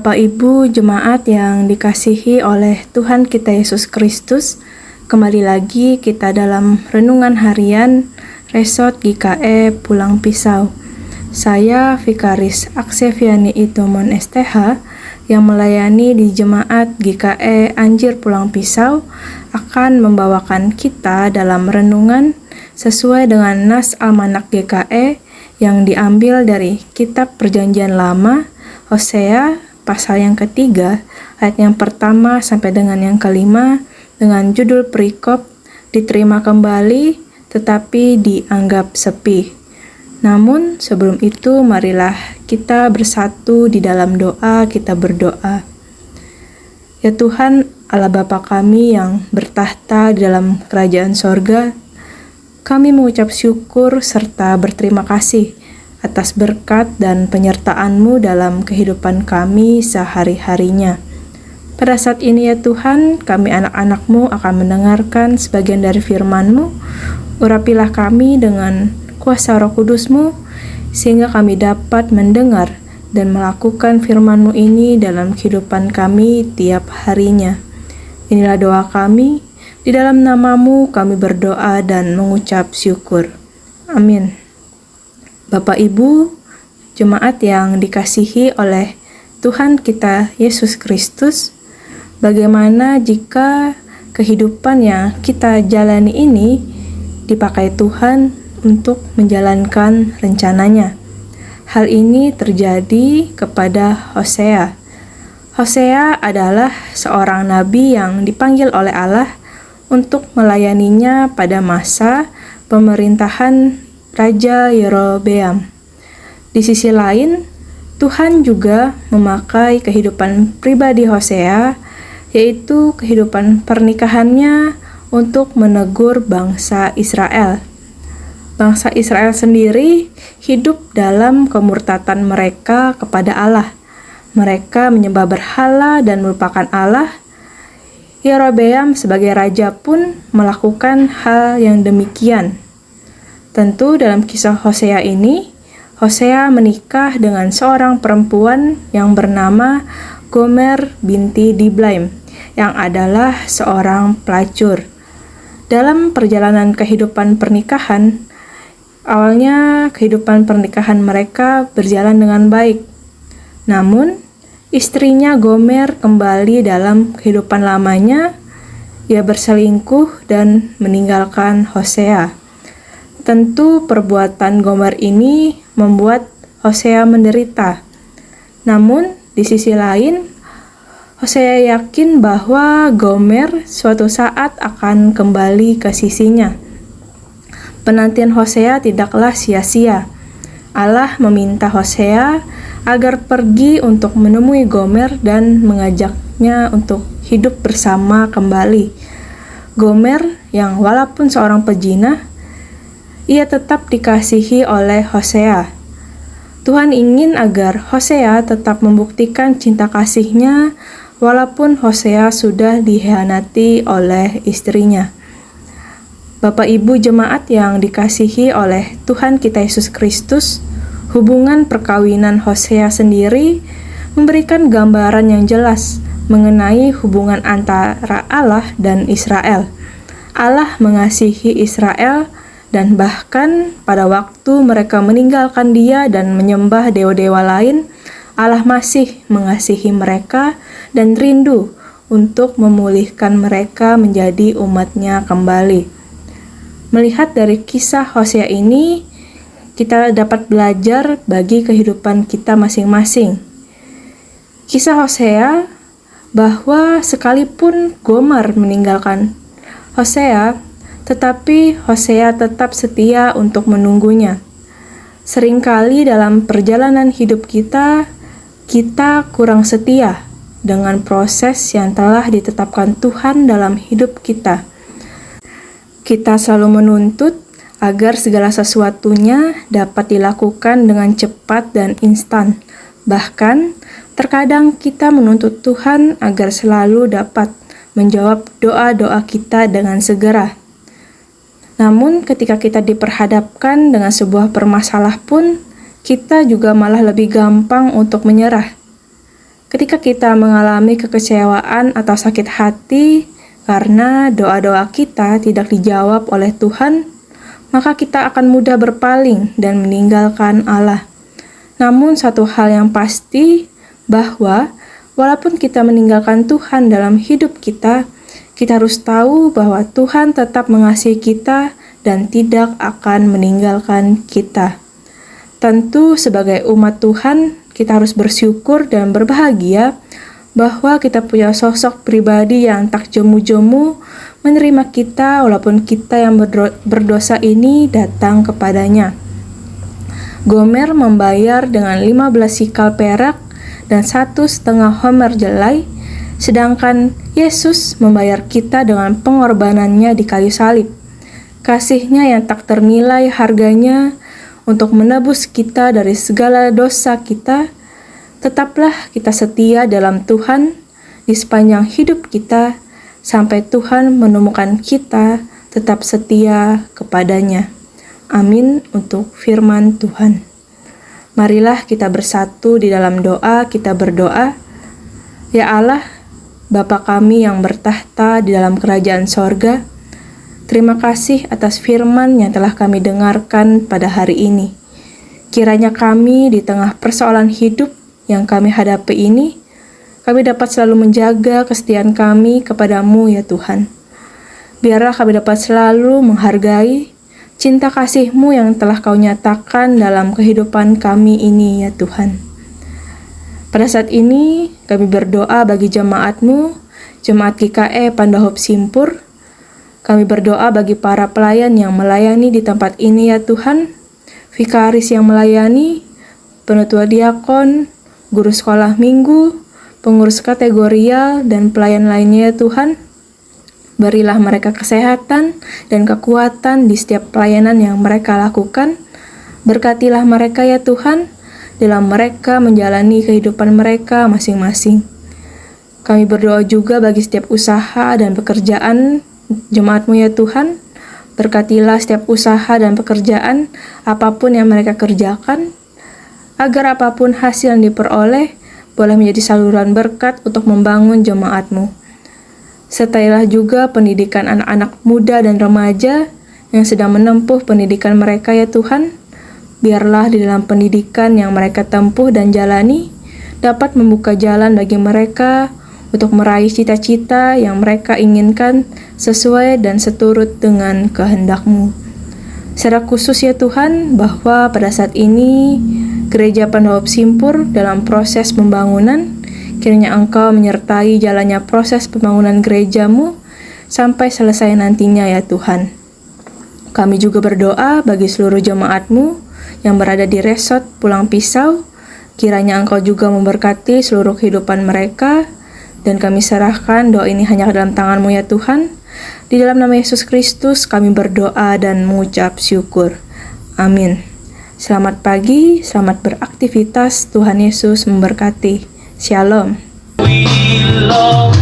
Bapak Ibu jemaat yang dikasihi oleh Tuhan kita Yesus Kristus, kembali lagi kita dalam renungan harian Resort GKE Pulang Pisau. Saya Vikaris Akseviani Itomon STH yang melayani di jemaat GKE Anjir Pulang Pisau akan membawakan kita dalam renungan sesuai dengan nas Almanak GKE yang diambil dari Kitab Perjanjian Lama, Hosea pasal yang ketiga, ayat yang pertama sampai dengan yang kelima, dengan judul perikop diterima kembali tetapi dianggap sepi. Namun sebelum itu marilah kita bersatu di dalam doa, kita berdoa. Ya Tuhan, Allah Bapa kami yang bertahta di dalam kerajaan sorga, kami mengucap syukur serta berterima kasih atas berkat dan penyertaan-Mu dalam kehidupan kami sehari-harinya. Pada saat ini ya Tuhan, kami anak-anak-Mu akan mendengarkan sebagian dari firman-Mu. Urapilah kami dengan kuasa Roh Kudus-Mu, sehingga kami dapat mendengar dan melakukan firman-Mu ini dalam kehidupan kami tiap harinya. Inilah doa kami, di dalam nama-Mu kami berdoa dan mengucap syukur. Amin. Bapak Ibu, jemaat yang dikasihi oleh Tuhan kita Yesus Kristus, bagaimana jika kehidupan yang kita jalani ini dipakai Tuhan untuk menjalankan rencananya? Hal ini terjadi kepada Hosea. Hosea adalah seorang nabi yang dipanggil oleh Allah untuk melayaninya pada masa pemerintahan Raja Yerobeam. Di sisi lain, Tuhan juga memakai kehidupan pribadi Hosea, yaitu kehidupan pernikahannya untuk menegur bangsa Israel. Bangsa Israel sendiri hidup dalam kemurtatan mereka kepada Allah. Mereka menyembah berhala dan melupakan Allah. Yerobeam sebagai raja pun melakukan hal yang demikian. Tentu dalam kisah Hosea ini, Hosea menikah dengan seorang perempuan yang bernama Gomer binti Diblaim, yang adalah seorang pelacur. Dalam perjalanan kehidupan pernikahan, awalnya kehidupan pernikahan mereka berjalan dengan baik. Namun, istrinya Gomer kembali dalam kehidupan lamanya. Ia berselingkuh dan meninggalkan Hosea. Tentu perbuatan Gomer ini membuat Hosea menderita. Namun, di sisi lain, Hosea yakin bahwa Gomer suatu saat akan kembali ke sisinya. Penantian Hosea tidaklah sia-sia. Allah meminta Hosea agar pergi untuk menemui Gomer dan mengajaknya untuk hidup bersama kembali. Gomer yang walaupun seorang pejinah, ia tetap dikasihi oleh Hosea. Tuhan ingin agar Hosea tetap membuktikan cinta kasihnya walaupun Hosea sudah dikhianati oleh istrinya. Bapak Ibu jemaat yang dikasihi oleh Tuhan kita Yesus Kristus, hubungan perkawinan Hosea sendiri memberikan gambaran yang jelas mengenai hubungan antara Allah dan Israel. Allah mengasihi Israel, dan bahkan pada waktu mereka meninggalkan Dia dan menyembah dewa-dewa lain, Allah masih mengasihi mereka dan rindu untuk memulihkan mereka menjadi umat-Nya kembali. Melihat dari kisah Hosea ini, kita dapat belajar bagi kehidupan kita masing-masing. Kisah Hosea bahwa sekalipun Gomer meninggalkan Hosea, tetapi Hosea tetap setia untuk menunggunya. Seringkali dalam perjalanan hidup kita kurang setia dengan proses yang telah ditetapkan Tuhan dalam hidup kita. Kita selalu menuntut agar segala sesuatunya dapat dilakukan dengan cepat dan instan. Bahkan, terkadang kita menuntut Tuhan agar selalu dapat menjawab doa-doa kita dengan segera. Namun ketika kita diperhadapkan dengan sebuah permasalahan pun, kita juga malah lebih gampang untuk menyerah. Ketika kita mengalami kekecewaan atau sakit hati karena doa-doa kita tidak dijawab oleh Tuhan, maka kita akan mudah berpaling dan meninggalkan Allah. Namun satu hal yang pasti bahwa walaupun kita meninggalkan Tuhan dalam hidup kita harus tahu bahwa Tuhan tetap mengasihi kita dan tidak akan meninggalkan kita. Tentu sebagai umat Tuhan, kita harus bersyukur dan berbahagia bahwa kita punya sosok pribadi yang tak jemu-jemu menerima kita walaupun kita yang berdosa ini datang kepadanya. Gomer membayar dengan 15 sikal perak dan 1,5 homer jelai, sedangkan Yesus membayar kita dengan pengorbanannya di kayu salib. Kasih-Nya yang tak ternilai harganya untuk menebus kita dari segala dosa kita. Tetaplah kita setia dalam Tuhan di sepanjang hidup kita sampai Tuhan menemukan kita tetap setia kepadanya. Amin untuk firman Tuhan. Marilah kita bersatu di dalam doa, kita berdoa. Ya Allah, Bapa kami yang bertahta di dalam kerajaan sorga, terima kasih atas firman yang telah kami dengarkan pada hari ini. Kiranya kami di tengah persoalan hidup yang kami hadapi ini, kami dapat selalu menjaga kesetiaan kami kepadamu ya Tuhan. Biarlah kami dapat selalu menghargai cinta kasih-Mu yang telah Kau nyatakan dalam kehidupan kami ini ya Tuhan. Pada saat ini kami berdoa bagi jemaat-Mu, Jemaat GKE Pandahop Simpur. Kami berdoa bagi para pelayan yang melayani di tempat ini ya Tuhan, vikaris yang melayani, penutua diakon, guru sekolah minggu, pengurus kategorial, dan pelayan lainnya ya Tuhan. Berilah mereka kesehatan dan kekuatan di setiap pelayanan yang mereka lakukan. Berkatilah mereka ya Tuhan, dalam mereka menjalani kehidupan mereka masing-masing. Kami berdoa juga bagi setiap usaha dan pekerjaan jemaat-Mu ya Tuhan. Berkatilah setiap usaha dan pekerjaan apapun yang mereka kerjakan, agar apapun hasil yang diperoleh boleh menjadi saluran berkat untuk membangun jemaat-Mu. Sertailah juga pendidikan anak-anak muda dan remaja yang sedang menempuh pendidikan mereka ya Tuhan. Biarlah di dalam pendidikan yang mereka tempuh dan jalani dapat membuka jalan bagi mereka untuk meraih cita-cita yang mereka inginkan sesuai dan seturut dengan kehendak-Mu. Secara khusus ya Tuhan, bahwa pada saat ini Gereja Pandahop Simpur dalam proses pembangunan, kiranya Engkau menyertai jalannya proses pembangunan gereja-Mu sampai selesai nantinya ya Tuhan. Kami juga berdoa bagi seluruh jemaat-Mu yang berada di resort Pulang Pisau, kiranya Engkau juga memberkati seluruh kehidupan mereka, dan kami serahkan doa ini hanya ke dalam tangan-Mu ya Tuhan. Di dalam nama Yesus Kristus kami berdoa dan mengucap syukur. Amin. Selamat pagi, selamat beraktivitas, Tuhan Yesus memberkati. Shalom. We love